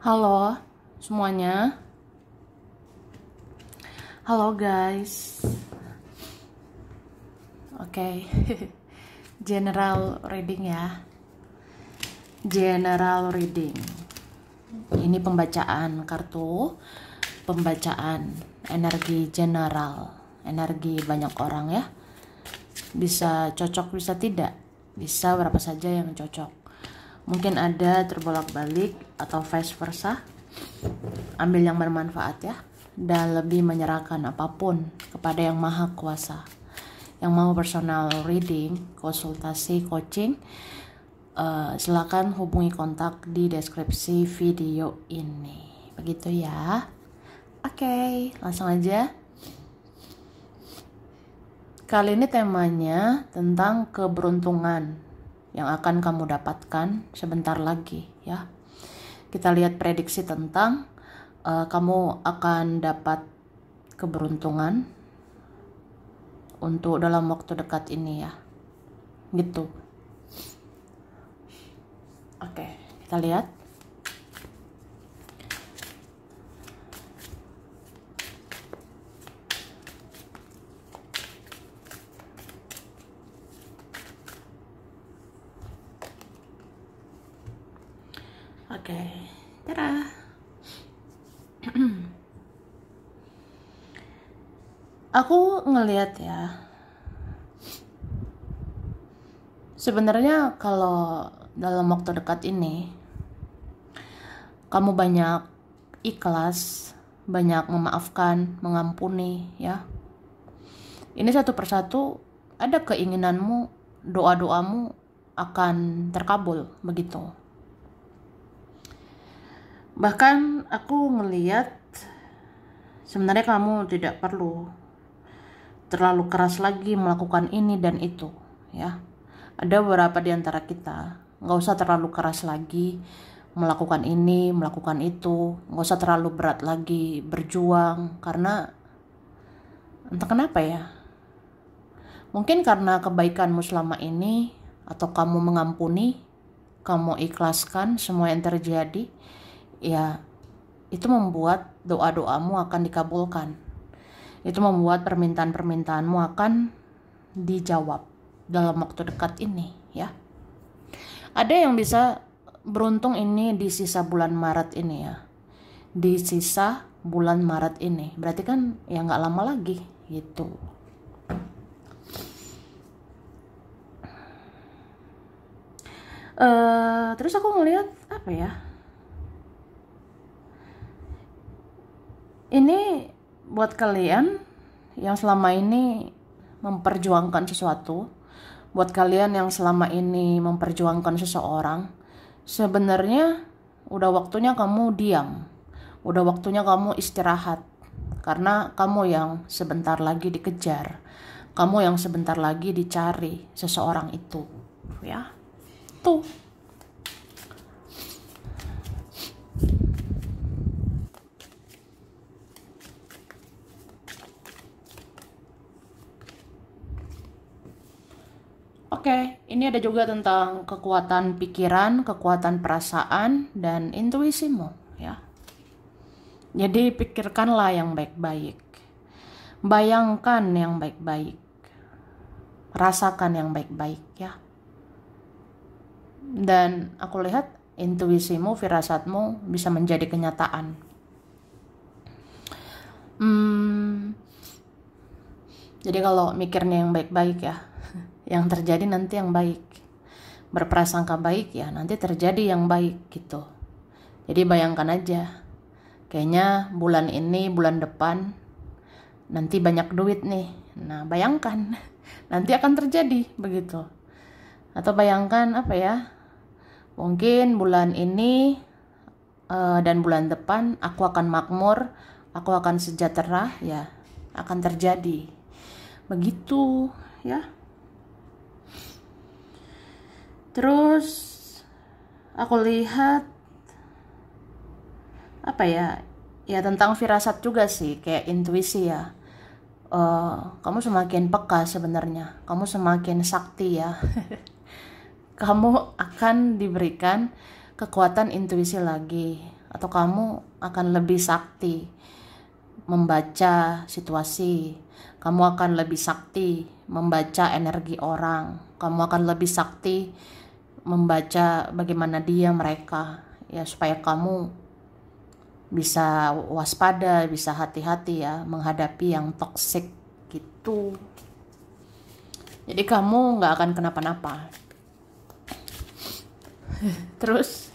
Halo semuanya. Halo guys. Oke. General reading ya. General reading. Ini pembacaan kartu, pembacaan energi general, energi banyak orang ya. Bisa cocok, bisa tidak. Bisa berapa saja yang cocok. Mungkin ada terbolak-balik atau vice versa. Ambil yang bermanfaat ya, dan lebih menyerahkan apapun kepada yang maha kuasa. Yang mau personal reading, konsultasi, coaching, silakan hubungi kontak di deskripsi video ini. Begitu ya. Oke, langsung aja. Kali ini temanya tentang keberuntungan yang akan kamu dapatkan sebentar lagi ya. Kita lihat prediksi tentang kamu akan dapat keberuntungan untuk dalam waktu dekat ini ya. Gitu. Oke, kita lihat. Oke, dadah. Aku ngelihat ya, sebenarnya kalau dalam waktu dekat ini kamu banyak ikhlas, banyak memaafkan, mengampuni ya. Ini satu persatu ada keinginanmu, doa-doamu akan terkabul begitu. Bahkan aku ngelihat sebenarnya kamu tidak perlu terlalu keras lagi melakukan ini dan itu ya. Ada beberapa di antara kita nggak usah terlalu keras lagi melakukan ini, melakukan itu, nggak usah terlalu berat lagi berjuang, karena entah kenapa ya, mungkin karena kebaikanmu selama ini, atau kamu mengampuni, kamu ikhlaskan semua yang terjadi ya, itu membuat doa-doamu akan dikabulkan. Itu membuat permintaan-permintaanmu akan dijawab dalam waktu dekat ini ya. Ada yang bisa beruntung ini di sisa bulan Maret ini ya. Di sisa bulan Maret ini. Berarti kan ya nggak lama lagi gitu. Terus aku ngelihat apa ya? Ini buat kalian yang selama ini memperjuangkan sesuatu, buat kalian yang selama ini memperjuangkan seseorang, sebenarnya udah waktunya kamu diam, udah waktunya kamu istirahat, karena kamu yang sebentar lagi dikejar, kamu yang sebentar lagi dicari seseorang itu, ya, tuh. Oke, ini ada juga tentang kekuatan pikiran, kekuatan perasaan, dan intuisimu ya. Jadi pikirkanlah yang baik-baik. Bayangkan yang baik-baik. Rasakan yang baik-baik ya. Dan aku lihat intuisimu, firasatmu bisa menjadi kenyataan. Jadi kalau mikirnya yang baik-baik ya, yang terjadi nanti yang baik. Berprasangka baik ya, nanti terjadi yang baik gitu. Jadi bayangkan aja, kayaknya bulan ini, bulan depan nanti banyak duit nih. Nah bayangkan, nanti akan terjadi begitu. Atau bayangkan apa ya, mungkin bulan ini dan bulan depan aku akan makmur, aku akan sejahtera ya, akan terjadi begitu ya. Terus aku lihat apa ya, ya tentang firasat juga sih, kayak intuisi ya. Kamu semakin peka sebenarnya, kamu semakin sakti ya. Kamu akan diberikan kekuatan intuisi lagi, atau kamu akan lebih sakti membaca situasi, kamu akan lebih sakti membaca energi orang, kamu akan lebih sakti membaca bagaimana mereka, ya, supaya kamu bisa waspada, bisa hati-hati ya menghadapi yang toksik gitu. Jadi kamu nggak akan kenapa-napa. Terus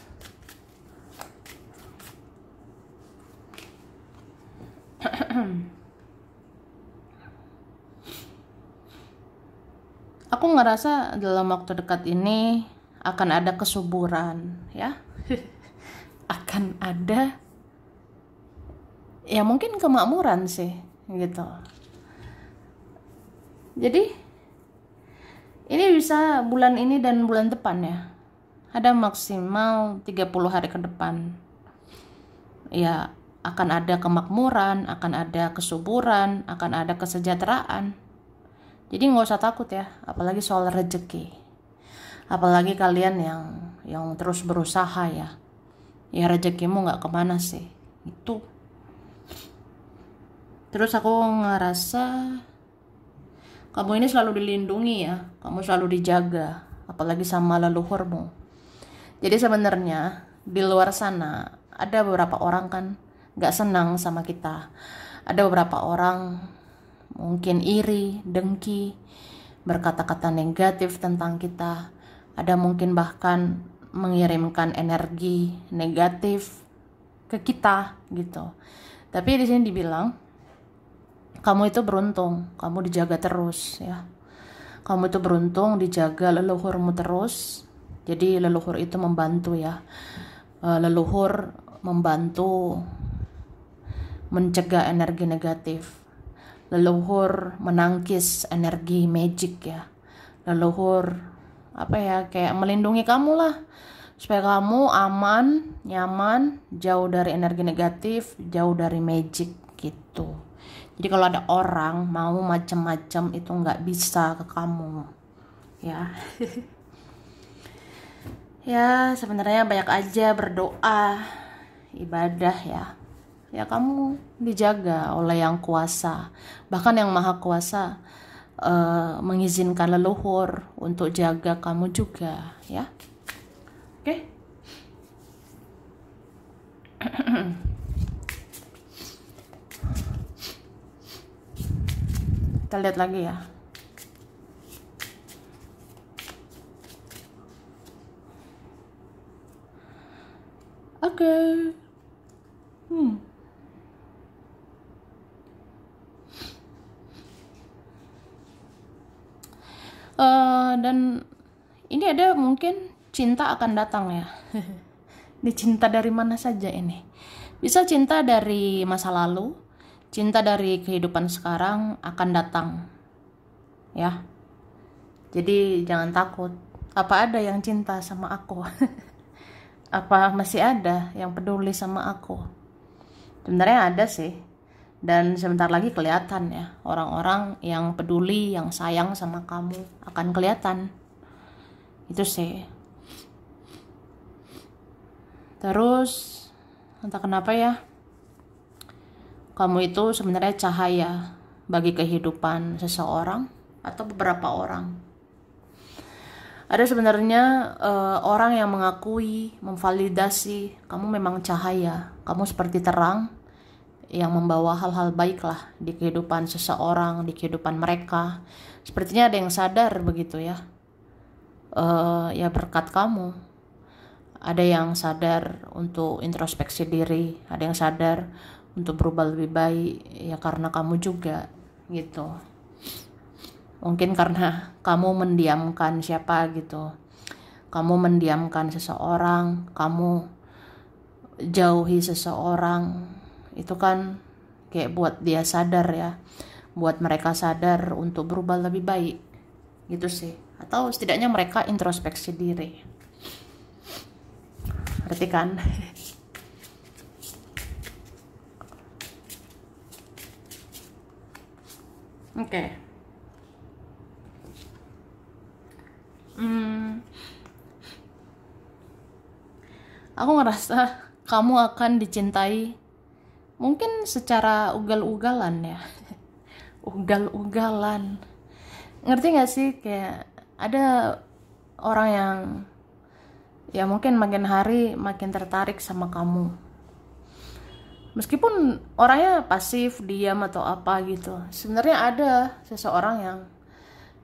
aku ngerasa dalam waktu dekat ini akan ada kesuburan, ya. Akan ada, ya mungkin kemakmuran sih gitu. Jadi ini bisa bulan ini dan bulan depan ya. Ada maksimal 30 hari ke depan. Ya, akan ada kemakmuran, akan ada kesuburan, akan ada kesejahteraan. Jadi nggak usah takut ya, apalagi soal rezeki. Apalagi kalian yang terus berusaha ya. Ya rezekimu nggak kemana sih. Itu. Terus aku ngerasa kamu ini selalu dilindungi ya, kamu selalu dijaga, apalagi sama leluhurmu. Jadi sebenarnya di luar sana ada beberapa orang kan gak senang sama kita. Ada beberapa orang mungkin iri, dengki, berkata-kata negatif tentang kita. Ada mungkin bahkan mengirimkan energi negatif ke kita gitu. Tapi di sini dibilang kamu itu beruntung, kamu dijaga terus ya. Kamu itu beruntung dijaga leluhurmu terus. Jadi leluhur itu membantu ya. Leluhur membantu mencegah energi negatif. Leluhur menangkis energi magic ya. Leluhur kayak melindungi kamu lah. Supaya kamu aman, nyaman, jauh dari energi negatif, jauh dari magic gitu. Jadi kalau ada orang mau macam-macam itu nggak bisa ke kamu, ya. Ya sebenarnya banyak aja berdoa, ibadah ya. Ya kamu dijaga oleh yang kuasa, bahkan yang maha kuasa mengizinkan leluhur untuk jaga kamu juga, ya. Oke. Kita lihat lagi ya. Oke. Dan ini ada mungkin cinta akan datang ya. Ini cinta dari mana saja ini? Bisa cinta dari masa lalu, cinta dari kehidupan sekarang akan datang. Ya. Jadi jangan takut. Apa ada yang cinta sama aku? Apa masih ada yang peduli sama aku? Sebenarnya ada sih. Dan sebentar lagi kelihatan ya. Orang-orang yang peduli, yang sayang sama kamu akan kelihatan. Itu sih. Terus entah kenapa ya, kamu itu sebenarnya cahaya bagi kehidupan seseorang atau beberapa orang. Ada sebenarnya orang yang mengakui, memvalidasi kamu memang cahaya, kamu seperti terang yang membawa hal-hal baik lah di kehidupan seseorang, di kehidupan mereka. Sepertinya ada yang sadar begitu ya, ya berkat kamu. Ada yang sadar untuk introspeksi diri, ada yang sadar untuk berubah lebih baik ya karena kamu juga gitu. Mungkin karena kamu mendiamkan siapa gitu, kamu mendiamkan seseorang, kamu jauhi seseorang, itu kan kayak buat dia sadar ya, buat mereka sadar untuk berubah lebih baik gitu sih. Atau setidaknya mereka introspeksi diri. Berarti kan? Oke. Aku ngerasa kamu akan dicintai mungkin secara ugal-ugalan ya. Ugal-ugalan, ngerti gak sih? Kayak ada orang yang ya mungkin makin hari makin tertarik sama kamu, meskipun orangnya pasif, diam atau apa gitu. Sebenarnya ada seseorang yang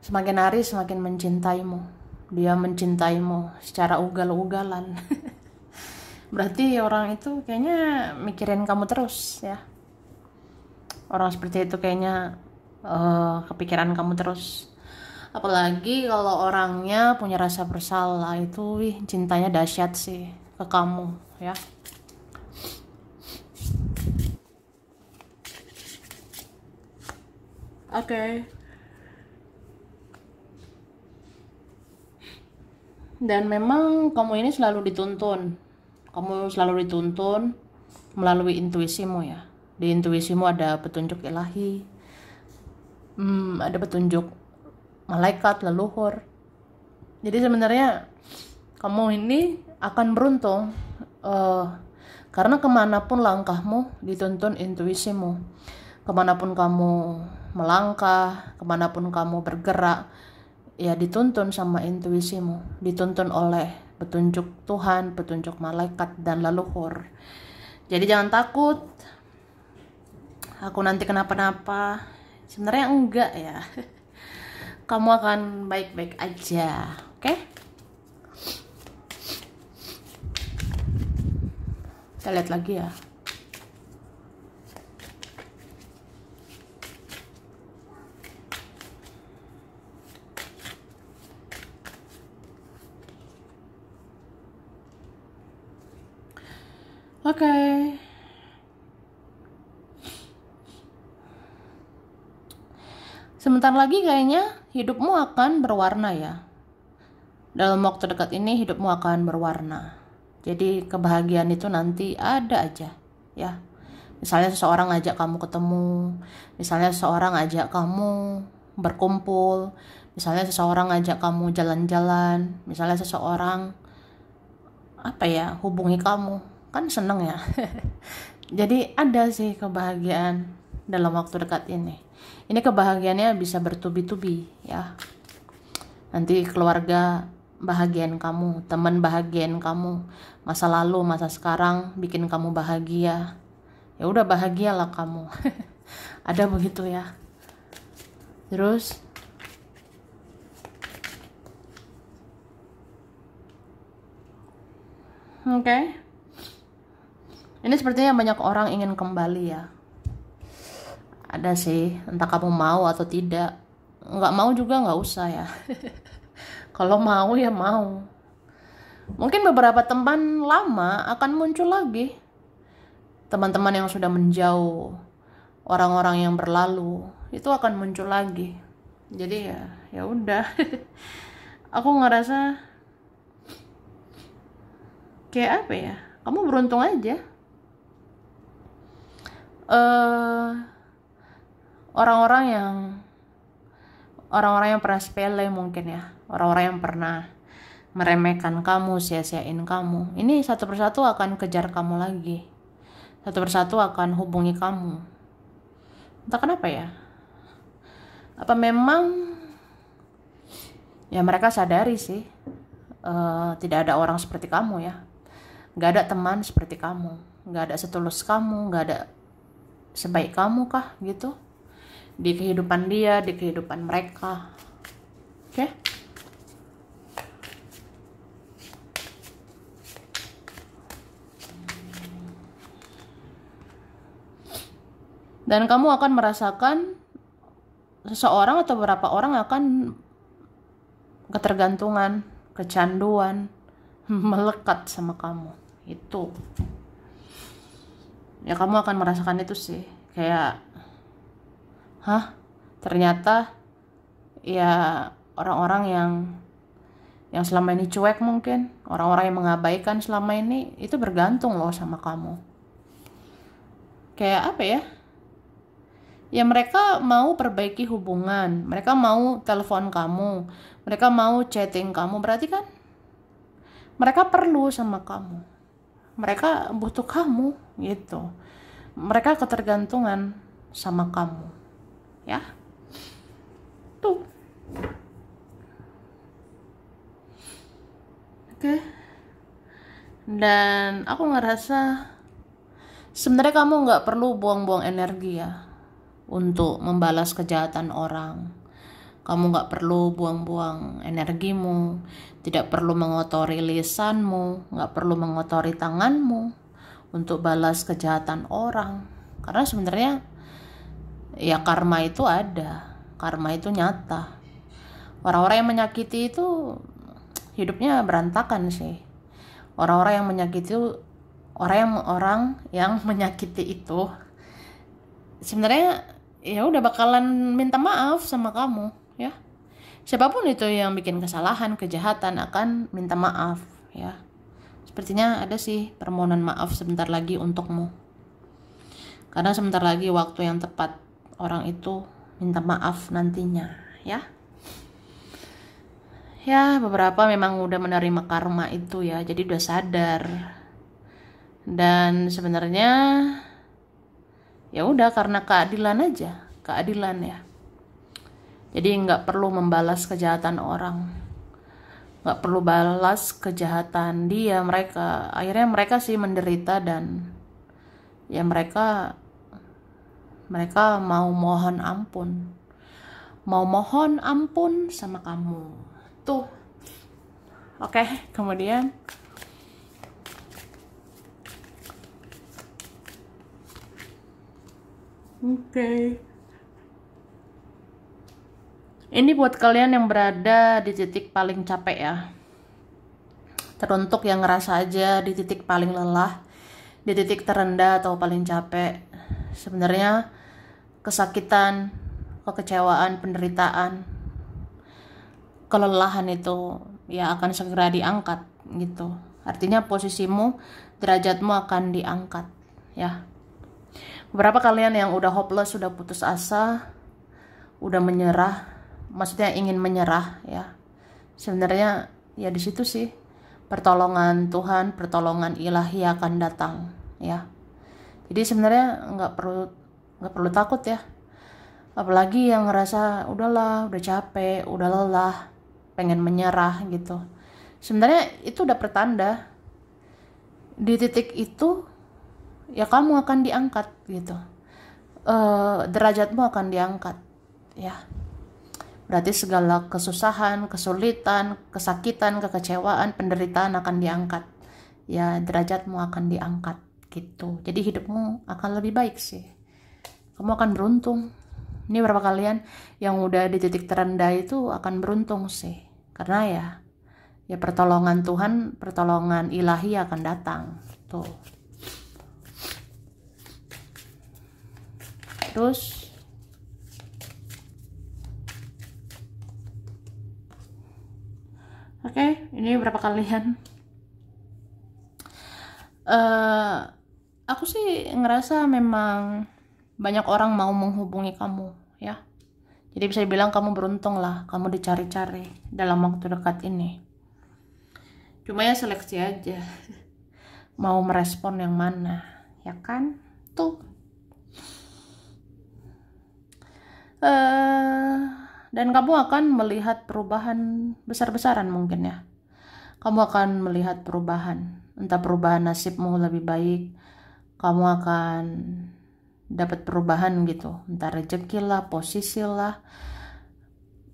semakin hari semakin mencintaimu. Dia mencintaimu secara ugal-ugalan. Berarti orang itu kayaknya mikirin kamu terus ya. Orang seperti itu kayaknya kepikiran kamu terus. Apalagi kalau orangnya punya rasa bersalah, itu cintanya dahsyat sih ke kamu ya. Oke. Dan memang kamu ini selalu dituntun. Kamu selalu dituntun melalui intuisimu ya. Di intuisimu ada petunjuk ilahi, ada petunjuk malaikat, leluhur. Jadi sebenarnya kamu ini akan beruntung karena kemanapun langkahmu dituntun intuisimu. Kemanapun kamu melangkah, kemanapun kamu bergerak, ya dituntun sama intuisimu, dituntun oleh petunjuk Tuhan, petunjuk malaikat dan leluhur. Jadi jangan takut aku nanti kenapa-napa. Sebenarnya enggak ya. Kamu akan baik-baik aja, oke? Kita lihat lagi ya. Oke. Sebentar lagi kayaknya hidupmu akan berwarna ya. Dalam waktu dekat ini hidupmu akan berwarna. Jadi kebahagiaan itu nanti ada aja ya. Misalnya seseorang ngajak kamu ketemu, misalnya seseorang ngajak kamu berkumpul, misalnya seseorang ngajak kamu jalan-jalan, misalnya seseorang hubungi kamu, kan seneng ya. Jadi ada sih kebahagiaan dalam waktu dekat ini. Ini kebahagiaannya bisa bertubi-tubi ya. Nanti keluarga bahagian kamu, teman bahagian kamu, masa lalu, masa sekarang bikin kamu bahagia. Ya udah bahagialah kamu. Ada begitu ya. Terus oke. Ini sepertinya banyak orang ingin kembali ya. Ada sih, entah kamu mau atau tidak. Nggak mau juga nggak usah ya. Kalau mau ya mau. Mungkin beberapa teman lama akan muncul lagi. Teman-teman yang sudah menjauh, orang-orang yang berlalu, itu akan muncul lagi. Jadi ya udah. Aku ngerasa kayak apa ya? Kamu beruntung aja. Orang-orang yang pernah sepele mungkin ya, orang-orang yang pernah meremehkan kamu, sia-siain kamu, ini satu persatu akan kejar kamu lagi, satu persatu akan hubungi kamu. Entah kenapa ya, apa memang ya mereka sadari sih tidak ada orang seperti kamu ya, gak ada teman seperti kamu, gak ada setulus kamu, gak ada sebaik kamu kah gitu di kehidupan dia, di kehidupan mereka. Oke? Dan kamu akan merasakan seseorang atau beberapa orang akan ketergantungan, kecanduan, melekat sama kamu. Itu. Ya kamu akan merasakan itu sih. Kayak ternyata ya orang-orang yang selama ini cuek, mungkin orang-orang yang mengabaikan selama ini, itu bergantung loh sama kamu. Kayak apa ya, ya mereka mau perbaiki hubungan, mereka mau telepon kamu, mereka mau chatting kamu, berarti kan mereka perlu sama kamu, mereka butuh kamu gitu. Mereka ketergantungan sama kamu, ya. Tuh. Oke. Dan aku ngerasa sebenarnya kamu nggak perlu buang-buang energi ya untuk membalas kejahatan orang. Kamu nggak perlu buang-buang energimu, tidak perlu mengotori lisanmu, nggak perlu mengotori tanganmu untuk balas kejahatan orang. Karena sebenarnya ya karma itu ada, karma itu nyata. Orang-orang yang menyakiti itu hidupnya berantakan sih. Orang-orang yang menyakiti orang yang menyakiti itu sebenarnya ya udah bakalan minta maaf sama kamu, ya. Siapapun itu yang bikin kesalahan, kejahatan akan minta maaf, ya. Sepertinya ada sih permohonan maaf sebentar lagi untukmu. Karena sebentar lagi waktu yang tepat orang itu minta maaf nantinya, ya. Ya, beberapa memang udah menerima karma itu ya, jadi udah sadar. Dan sebenarnya ya udah karena keadilan aja, keadilan ya. Jadi nggak perlu membalas kejahatan orang, nggak perlu balas kejahatan dia, mereka. Akhirnya mereka sih menderita dan ya mereka mau mohon ampun sama kamu tuh. Oke, kemudian ini buat kalian yang berada di titik paling capek ya. Teruntuk yang ngerasa aja di titik paling lelah, di titik terendah atau paling capek. Sebenarnya kesakitan, kekecewaan, penderitaan, kelelahan itu ya akan segera diangkat gitu. Artinya posisimu, derajatmu akan diangkat, ya. Beberapa kalian yang udah hopeless, sudah putus asa, udah menyerah, maksudnya ingin menyerah ya. Sebenarnya ya di situ sih pertolongan Tuhan, pertolongan ilahi akan datang, ya. Jadi sebenarnya nggak perlu takut ya. Apalagi yang ngerasa udahlah, udah capek, udah lelah, pengen menyerah gitu. Sebenarnya itu udah pertanda di titik itu ya kamu akan diangkat gitu. Derajatmu akan diangkat, ya. Berarti segala kesusahan, kesulitan, kesakitan, kekecewaan, penderitaan akan diangkat. Ya, derajatmu akan diangkat gitu. Jadi hidupmu akan lebih baik sih. Kamu akan beruntung. Ini berapa kalian yang udah di titik terendah itu akan beruntung sih. Karena ya pertolongan Tuhan, pertolongan ilahi akan datang. Tuh. Terus Oke, ini berapa kalian? Aku sih ngerasa memang banyak orang mau menghubungi kamu, ya. Jadi bisa dibilang kamu beruntung lah, kamu dicari-cari dalam waktu dekat ini. Cuma ya seleksi aja, mau merespon yang mana, ya kan? Tuh. Dan kamu akan melihat perubahan besar-besaran mungkin ya. Kamu akan melihat perubahan, entah perubahan nasibmu lebih baik, kamu akan dapat perubahan gitu, entah rezeki lah, posisi lah.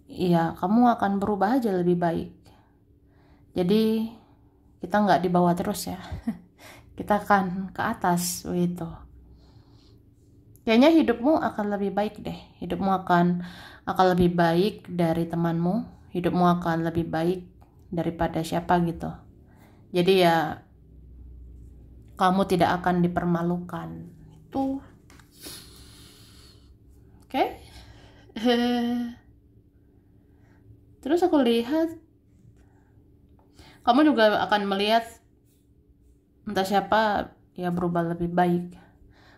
Iya, kamu akan berubah aja lebih baik. Jadi kita nggak di bawah terus ya. Kita akan ke atas gitu. Kayaknya hidupmu akan lebih baik deh. Hidupmu akan lebih baik dari temanmu. Hidupmu akan lebih baik daripada siapa gitu. Jadi ya kamu tidak akan dipermalukan. Itu. Oke. Terus aku lihat kamu juga akan melihat entah siapa ya berubah lebih baik.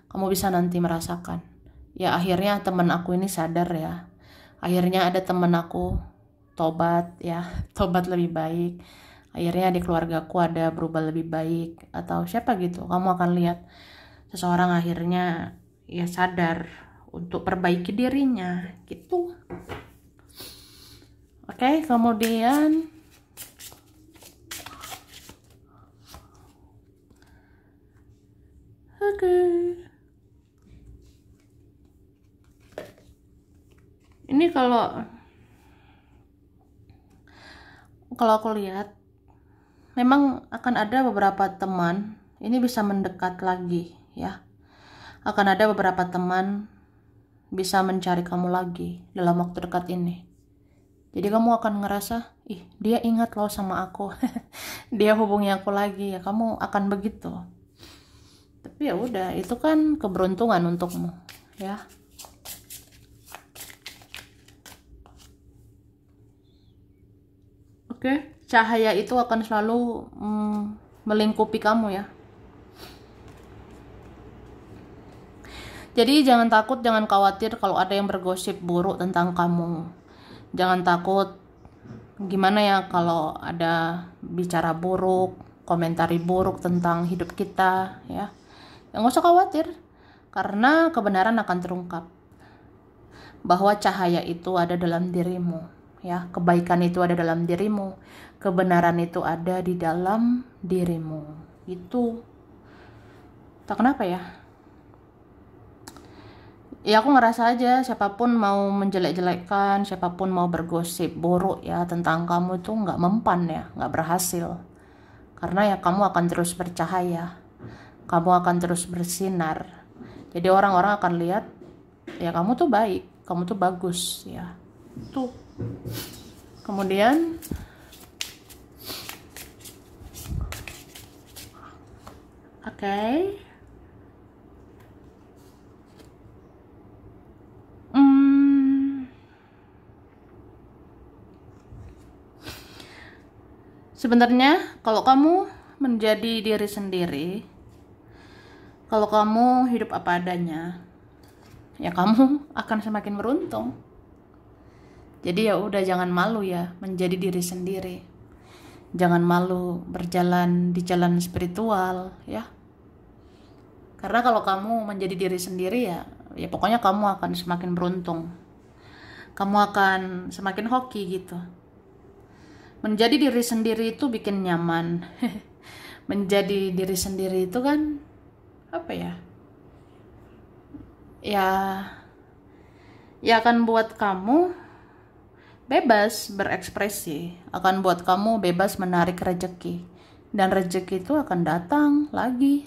Kamu bisa nanti merasakan. Ya akhirnya teman aku ini sadar ya. Akhirnya ada teman aku tobat ya, tobat lebih baik. akhirnya di keluargaku ada berubah lebih baik, atau siapa gitu. Kamu akan lihat seseorang akhirnya ya sadar untuk perbaiki dirinya gitu. Oke, kemudian ini kalau aku lihat memang akan ada beberapa teman ini bisa mendekat lagi ya. Akan ada beberapa teman bisa mencari kamu lagi dalam waktu dekat ini. Jadi kamu akan ngerasa, ih dia ingat loh sama aku. Dia hubungi aku lagi, ya kamu akan begitu. Tapi ya udah, itu kan keberuntungan untukmu ya. Oke, cahaya itu akan selalu melingkupi kamu ya. Jadi jangan takut, jangan khawatir kalau ada yang bergosip buruk tentang kamu. Jangan takut gimana ya kalau ada bicara buruk, komentari buruk tentang hidup kita ya. Nggak usah khawatir, karena kebenaran akan terungkap. Bahwa cahaya itu ada dalam dirimu ya, kebaikan itu ada dalam dirimu, kebenaran itu ada di dalam dirimu. Itu tak kenapa ya. Ya aku ngerasa aja siapapun mau menjelek-jelekkan, siapapun mau bergosip buruk ya tentang kamu itu nggak mempan ya, nggak berhasil. Karena ya kamu akan terus bercahaya, kamu akan terus bersinar. Jadi orang-orang akan lihat ya kamu tuh baik, kamu tuh bagus ya. Tuh. Kemudian oke. Sebenarnya kalau kamu menjadi diri sendiri, kalau kamu hidup apa adanya, ya kamu akan semakin beruntung. Jadi ya udah, jangan malu ya menjadi diri sendiri. Jangan malu berjalan di jalan spiritual ya. Karena kalau kamu menjadi diri sendiri ya pokoknya kamu akan semakin beruntung. Kamu akan semakin hoki gitu. Menjadi diri sendiri itu bikin nyaman. Menjadi diri sendiri itu kan apa ya? Ya akan buat kamu bebas berekspresi, akan buat kamu bebas menarik rezeki. Dan rezeki itu akan datang lagi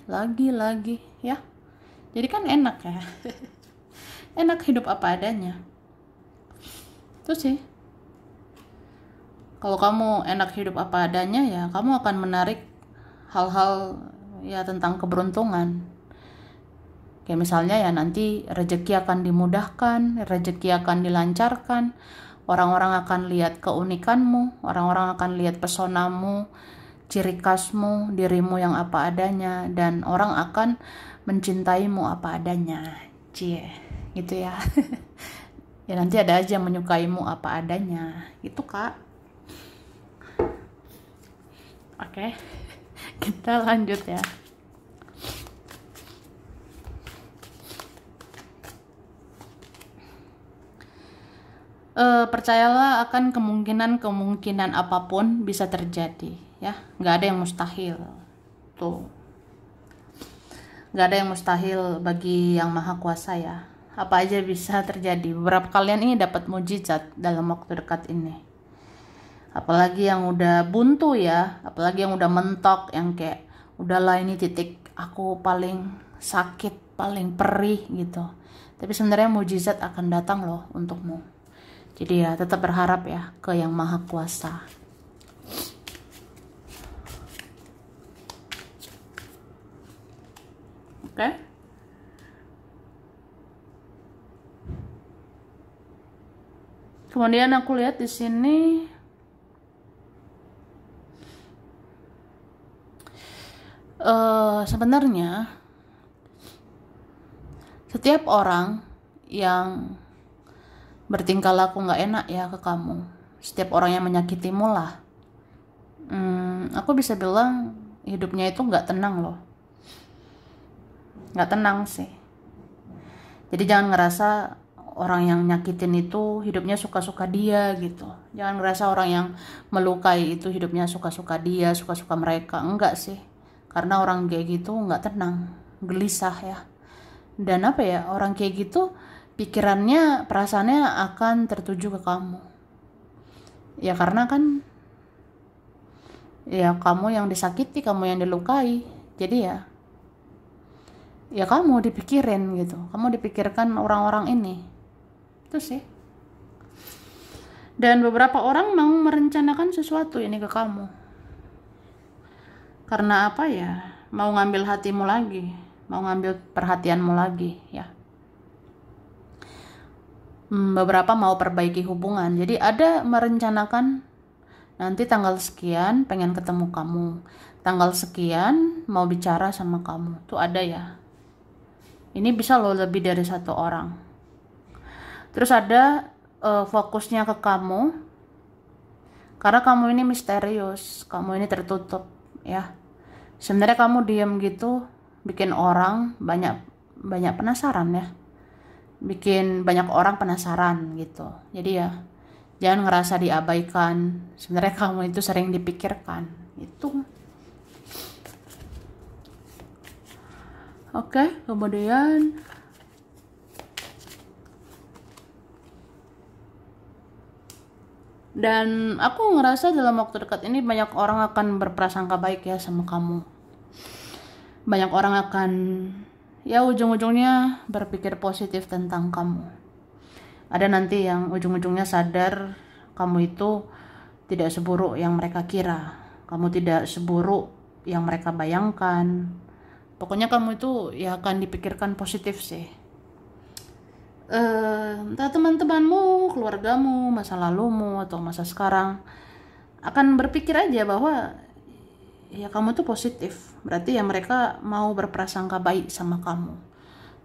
ya. Jadi kan enak ya. Enak hidup apa adanya. Itu sih. Kalau kamu enak hidup apa adanya ya kamu akan menarik hal-hal ya tentang keberuntungan. Kayak misalnya ya nanti rezeki akan dimudahkan, rezeki akan dilancarkan, orang-orang akan lihat keunikanmu, orang-orang akan lihat pesonamu, ciri khasmu, dirimu yang apa adanya, dan orang akan mencintaimu apa adanya. Cie, gitu ya. Ya nanti ada aja yang menyukaimu apa adanya, gitu Kak. Oke, kita lanjut ya. Percayalah akan kemungkinan apapun bisa terjadi ya, nggak ada yang mustahil tuh, nggak ada yang mustahil bagi yang maha kuasa ya, apa aja bisa terjadi. Beberapa kalian ini dapat mujizat dalam waktu dekat ini, apalagi yang udah buntu ya, apalagi yang udah mentok, yang kayak udahlah ini titik aku paling sakit, paling perih gitu, tapi sebenarnya mujizat akan datang loh untukmu. Jadi ya tetap berharap ya ke yang maha kuasa. Oke. Kemudian aku lihat di sini sebenarnya setiap orang yang bertingkah laku nggak enak ya ke kamu, setiap orang yang menyakitimu lah, aku bisa bilang hidupnya itu nggak tenang loh, nggak tenang sih. Jadi jangan ngerasa orang yang nyakitin itu hidupnya suka-suka dia gitu. Jangan ngerasa orang yang melukai itu hidupnya suka-suka dia, suka-suka mereka. Enggak sih. Karena orang kayak gitu nggak tenang, gelisah ya. Dan apa ya, orang kayak gitu pikirannya, perasaannya akan tertuju ke kamu. Ya karena kan ya kamu yang disakiti, kamu yang dilukai. Jadi ya kamu dipikirin gitu. Kamu dipikirkan orang-orang ini. Itu sih. Dan beberapa orang mau merencanakan sesuatu ini ke kamu. Karena apa ya? Mau ngambil hatimu lagi, mau ngambil perhatianmu lagi ya. Beberapa mau perbaiki hubungan. Jadi ada merencanakan nanti tanggal sekian pengen ketemu kamu. Tanggal sekian mau bicara sama kamu. Tuh ada ya. Ini bisa loh lebih dari satu orang. Terus ada fokusnya ke kamu. Karena kamu ini misterius, kamu ini tertutup ya. Sebenarnya kamu diam gitu bikin orang banyak penasaran ya. Bikin banyak orang penasaran gitu. Jadi ya jangan ngerasa diabaikan. Sebenarnya kamu itu sering dipikirkan. Itu. Oke, kemudian dan aku ngerasa dalam waktu dekat ini banyak orang akan berprasangka baik ya sama kamu. Banyak orang akan ya ujung-ujungnya berpikir positif tentang kamu. Ada nanti yang ujung-ujungnya sadar kamu itu tidak seburuk yang mereka kira. Kamu tidak seburuk yang mereka bayangkan. Pokoknya kamu itu ya akan dipikirkan positif sih. Entah teman-temanmu, keluargamu, masa lalumu atau masa sekarang akan berpikir aja bahwa ya kamu tuh positif. Berarti ya mereka mau berprasangka baik sama kamu.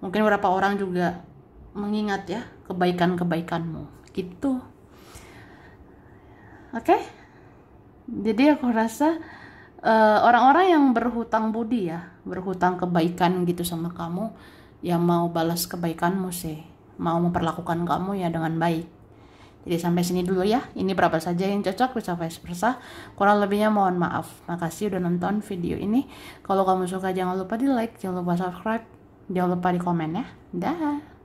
Mungkin beberapa orang juga mengingat ya kebaikan-kebaikanmu gitu. Oke? Jadi aku rasa orang-orang yang berhutang budi ya, berhutang kebaikan gitu sama kamu, yang mau balas kebaikanmu sih, mau memperlakukan kamu ya dengan baik. Jadi sampai sini dulu ya. Ini berapa saja yang cocok, bisa vice versa. Kurang lebihnya mohon maaf. Makasih udah nonton video ini. Kalau kamu suka jangan lupa di like, jangan lupa subscribe, jangan lupa di komen ya. Dah.